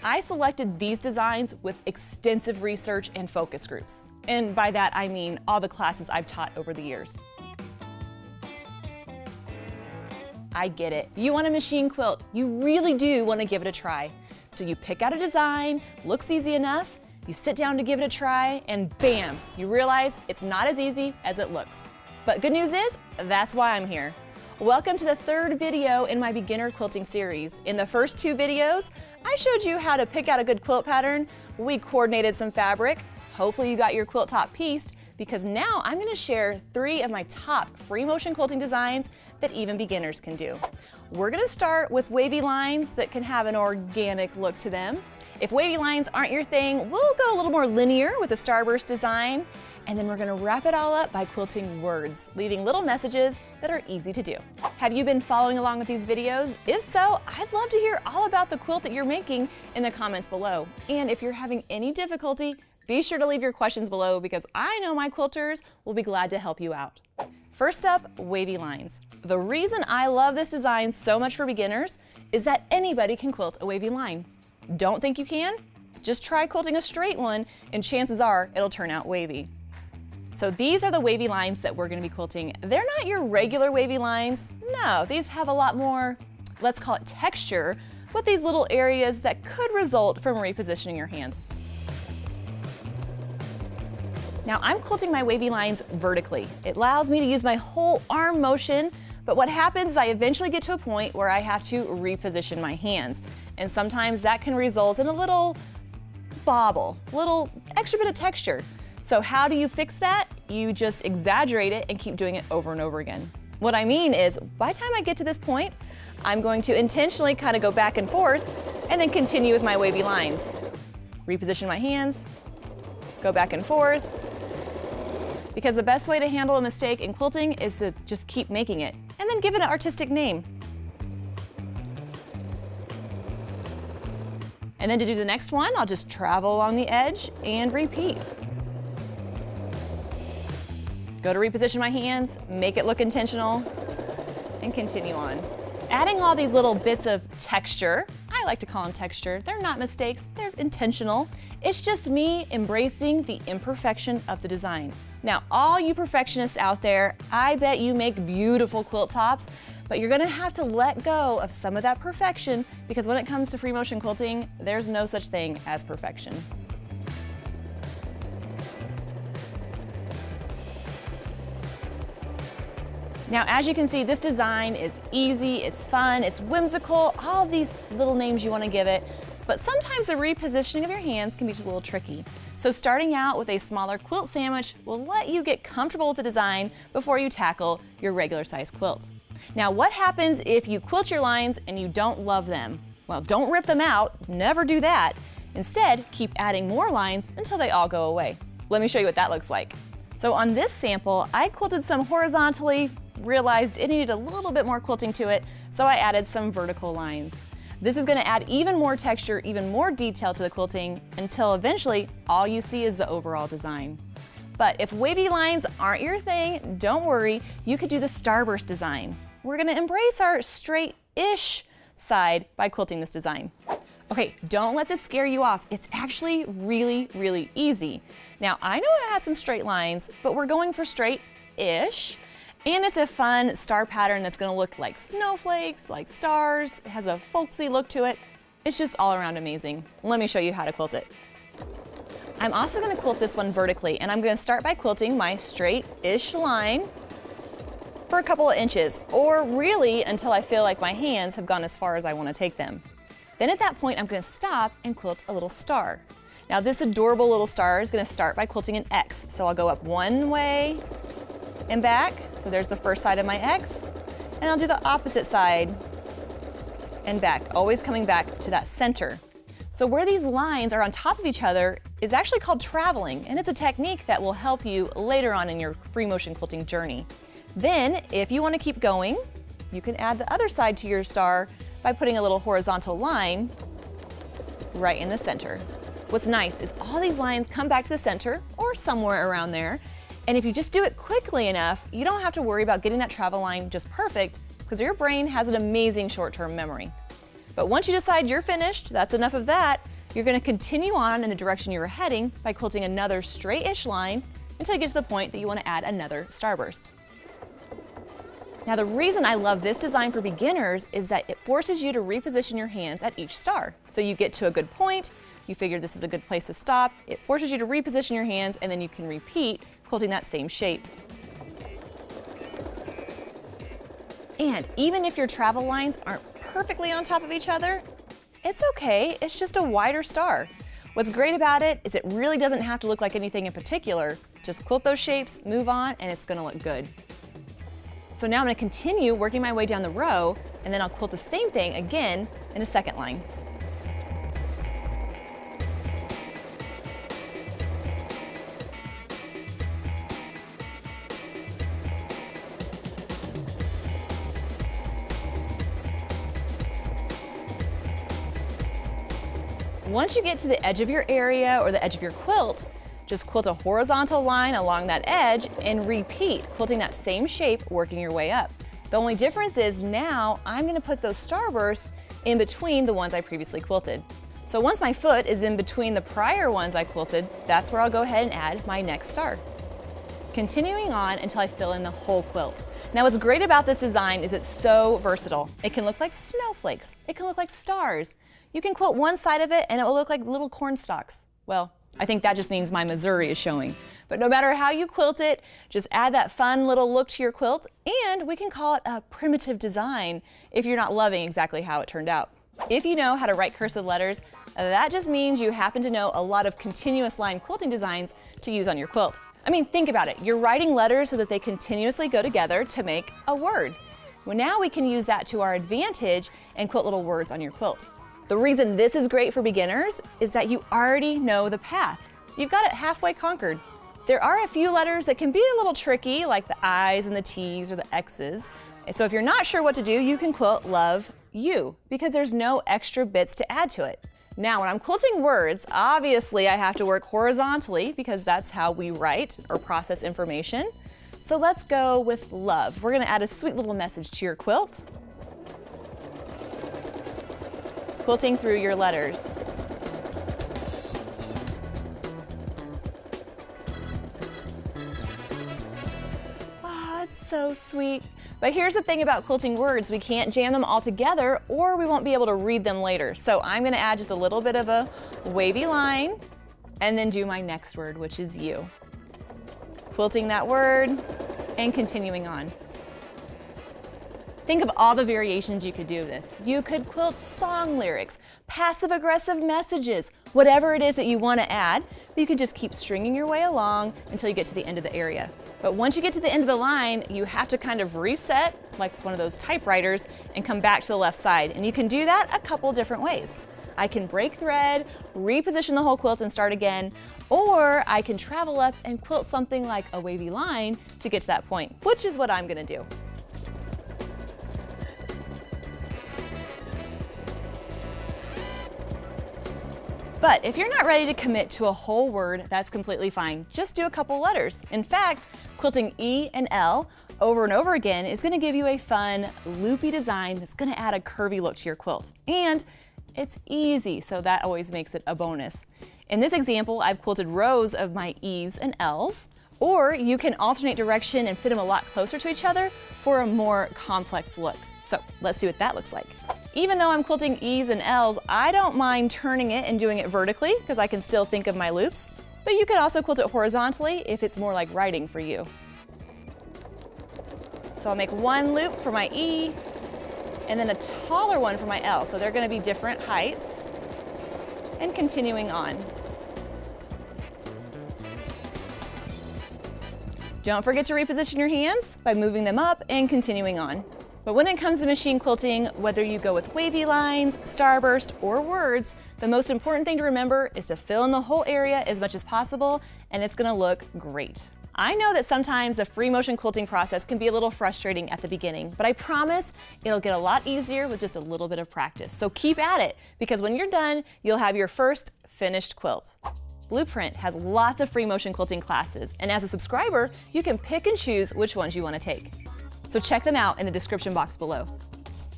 I selected these designs with extensive research and focus groups. And by that, I mean all the classes I've taught over the years. I get it. You want a machine quilt. You really do want to give it a try. So you pick out a design, looks easy enough, you sit down to give it a try, and bam, you realize it's not as easy as it looks. But good news is, that's why I'm here. Welcome to the third video in my beginner quilting series. In the first two videos, I showed you how to pick out a good quilt pattern. We coordinated some fabric. Hopefully you got your quilt top pieced, because now I'm going to share 3 of my top free motion quilting designs that even beginners can do. We're going to start with wavy lines that can have an organic look to them. If wavy lines aren't your thing, we'll go a little more linear with a starburst design. And then we're going to wrap it all up by quilting words, leaving little messages that are easy to do. Have you been following along with these videos? If so, I'd love to hear all about the quilt that you're making in the comments below. And if you're having any difficulty, be sure to leave your questions below, because I know my quilters will be glad to help you out. First up, wavy lines. The reason I love this design so much for beginners is that anybody can quilt a wavy line. Don't think you can? Just try quilting a straight one and chances are it'll turn out wavy. So these are the wavy lines that we're going to be quilting. They're not your regular wavy lines. No, these have a lot more, let's call it texture, with these little areas that could result from repositioning your hands. Now I'm quilting my wavy lines vertically. It allows me to use my whole arm motion, but what happens is I eventually get to a point where I have to reposition my hands. And sometimes that can result in a little bobble, little extra bit of texture. So how do you fix that? You just exaggerate it and keep doing it over and over again. What I mean is, by the time I get to this point, I'm going to intentionally kind of go back and forth and then continue with my wavy lines. Reposition my hands, go back and forth, because the best way to handle a mistake in quilting is to just keep making it and then give it an artistic name. And then to do the next one, I'll just travel along the edge and repeat. Go to reposition my hands, make it look intentional, and continue on. Adding all these little bits of texture, I like to call them texture, they're not mistakes, they're intentional. It's just me embracing the imperfection of the design. Now, all you perfectionists out there, I bet you make beautiful quilt tops, but you're gonna have to let go of some of that perfection, because when it comes to free motion quilting, there's no such thing as perfection. Now, as you can see, this design is easy, it's fun, it's whimsical, all these little names you want to give it, but sometimes the repositioning of your hands can be just a little tricky. So starting out with a smaller quilt sandwich will let you get comfortable with the design before you tackle your regular size quilt. Now, what happens if you quilt your lines and you don't love them? Well, don't rip them out, never do that. Instead, keep adding more lines until they all go away. Let me show you what that looks like. So on this sample, I quilted some horizontally, realized it needed a little bit more quilting to it, so I added some vertical lines. This is going to add even more texture, even more detail to the quilting, until eventually all you see is the overall design. But if wavy lines aren't your thing, don't worry, you could do the starburst design. We're going to embrace our straight-ish side by quilting this design. Okay, don't let this scare you off. It's actually really, really easy. Now, I know it has some straight lines, but we're going for straight-ish. And it's a fun star pattern that's gonna look like snowflakes, like stars. It has a folksy look to it. It's just all around amazing. Let me show you how to quilt it. I'm also gonna quilt this one vertically, and I'm gonna start by quilting my straight-ish line for a couple of inches, or really until I feel like my hands have gone as far as I wanna take them. Then at that point, I'm gonna stop and quilt a little star. Now this adorable little star is gonna start by quilting an X. So I'll go up one way and back. So there's the first side of my X, and I'll do the opposite side and back, always coming back to that center. So where these lines are on top of each other is actually called traveling, and it's a technique that will help you later on in your free motion quilting journey. Then, if you want to keep going, you can add the other side to your star by putting a little horizontal line right in the center. What's nice is all these lines come back to the center or somewhere around there. And if you just do it quickly enough, you don't have to worry about getting that travel line just perfect, because your brain has an amazing short-term memory. But once you decide you're finished, that's enough of that, You're going to continue on in the direction you were heading by quilting another straight-ish line until you get to the point that you want to add another starburst. Now, the reason I love this design for beginners is that it forces you to reposition your hands at each star. So you get to a good point, you figure this is a good place to stop, it forces you to reposition your hands, and then you can repeat quilting that same shape. And even if your travel lines aren't perfectly on top of each other, it's okay, it's just a wider star. What's great about it is it really doesn't have to look like anything in particular. Just quilt those shapes, move on, and it's gonna look good. So now I'm gonna continue working my way down the row, and then I'll quilt the same thing again in a second line. Once you get to the edge of your area or the edge of your quilt, just quilt a horizontal line along that edge and repeat, quilting that same shape, working your way up. The only difference is now I'm gonna put those starbursts in between the ones I previously quilted. So once my foot is in between the prior ones I quilted, that's where I'll go ahead and add my next star. Continuing on until I fill in the whole quilt. Now what's great about this design is it's so versatile. It can look like snowflakes, it can look like stars. You can quilt one side of it and it will look like little corn stalks. Well, I think that just means my Missouri is showing. But no matter how you quilt it, just add that fun little look to your quilt, and we can call it a primitive design if you're not loving exactly how it turned out. If you know how to write cursive letters, that just means you happen to know a lot of continuous line quilting designs to use on your quilt. I mean, think about it. You're writing letters so that they continuously go together to make a word. Well, now we can use that to our advantage and quilt little words on your quilt. The reason this is great for beginners is that you already know the path. You've got it halfway conquered. There are a few letters that can be a little tricky, like the I's and the T's or the X's. And so if you're not sure what to do, you can quilt love you, because there's no extra bits to add to it. Now, when I'm quilting words, obviously I have to work horizontally because that's how we write or process information. So let's go with love. We're gonna add a sweet little message to your quilt. Quilting through your letters. Oh, it's so sweet. But here's the thing about quilting words, we can't jam them all together or we won't be able to read them later. So I'm gonna add just a little bit of a wavy line and then do my next word, which is you. Quilting that word and continuing on. Think of all the variations you could do this. You could quilt song lyrics, passive-aggressive messages, whatever it is that you want to add, you can just keep stringing your way along until you get to the end of the area. But once you get to the end of the line, you have to kind of reset, like one of those typewriters, and come back to the left side. And you can do that a couple different ways. I can break thread, reposition the whole quilt and start again, or I can travel up and quilt something like a wavy line to get to that point, which is what I'm going to do. But if you're not ready to commit to a whole word, that's completely fine. Just do a couple letters. In fact, quilting E and L over and over again is gonna give you a fun, loopy design that's gonna add a curvy look to your quilt. And it's easy, so that always makes it a bonus. In this example, I've quilted rows of my E's and L's, or you can alternate direction and fit them a lot closer to each other for a more complex look. So let's see what that looks like. Even though I'm quilting E's and L's, I don't mind turning it and doing it vertically because I can still think of my loops, but you could also quilt it horizontally if it's more like writing for you. So I'll make one loop for my E and then a taller one for my L. So they're going to be different heights, and continuing on. Don't forget to reposition your hands by moving them up and continuing on. But when it comes to machine quilting, whether you go with wavy lines, starburst, or words, the most important thing to remember is to fill in the whole area as much as possible, and it's gonna look great. I know that sometimes the free motion quilting process can be a little frustrating at the beginning, but I promise it'll get a lot easier with just a little bit of practice. So keep at it, because when you're done, you'll have your first finished quilt. Bluprint has lots of free motion quilting classes, and as a subscriber, you can pick and choose which ones you want to take. So check them out in the description box below.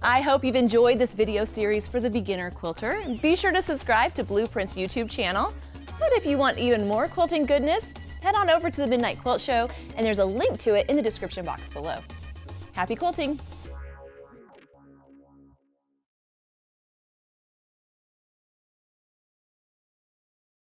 I hope you've enjoyed this video series for the beginner quilter. Be sure to subscribe to Bluprint's YouTube channel. But if you want even more quilting goodness, head on over to the Midnight Quilt Show, and there's a link to it in the description box below. Happy quilting!